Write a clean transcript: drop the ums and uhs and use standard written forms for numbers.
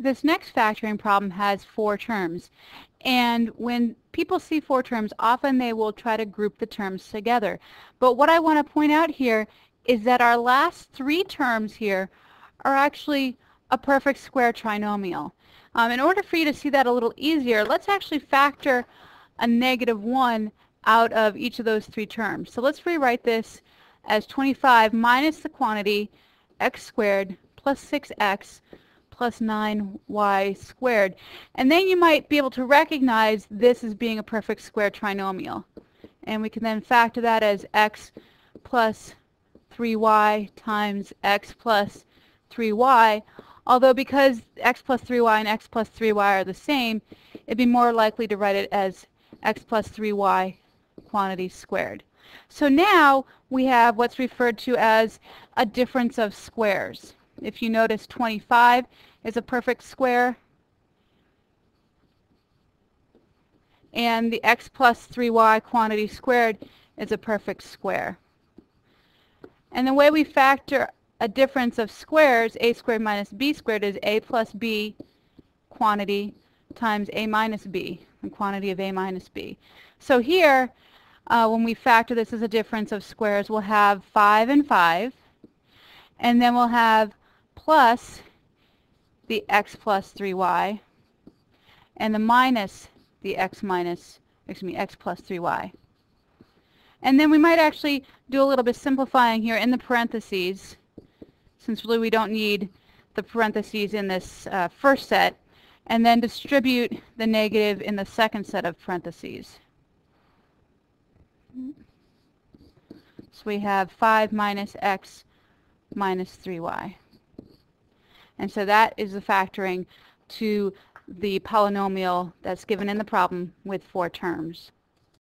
This next factoring problem has 4 terms, and when people see 4 terms, often they will try to group the terms together. But what I want to point out here is that our last 3 terms here are actually a perfect square trinomial. In order for you to see that a little easier, let's actually factor a -1 out of each of those 3 terms. So let's rewrite this as 25 minus the quantity x squared plus 6x plus 9y squared. And then you might be able to recognize this as being a perfect square trinomial. And we can then factor that as x plus 3y times x plus 3y. Although because x plus 3y and x plus 3y are the same, it'd be more likely to write it as x plus 3y quantity squared. So now we have what's referred to as a difference of squares. If you notice, 25 is a perfect square, and the x plus 3y quantity squared is a perfect square. And the way we factor a difference of squares, a squared minus b squared, is a plus b quantity times a minus b, the quantity of a minus b. So here, when we factor this as a difference of squares, we'll have 5 and 5, and then we'll have plus the x plus 3y, and the minus the x plus 3y. And then we might actually do a little bit simplifying here in the parentheses, since really we don't need the parentheses in this first set, and then distribute the negative in the second set of parentheses. So we have 5 minus x minus 3y. And so that is the factoring to the polynomial that's given in the problem with 4 terms.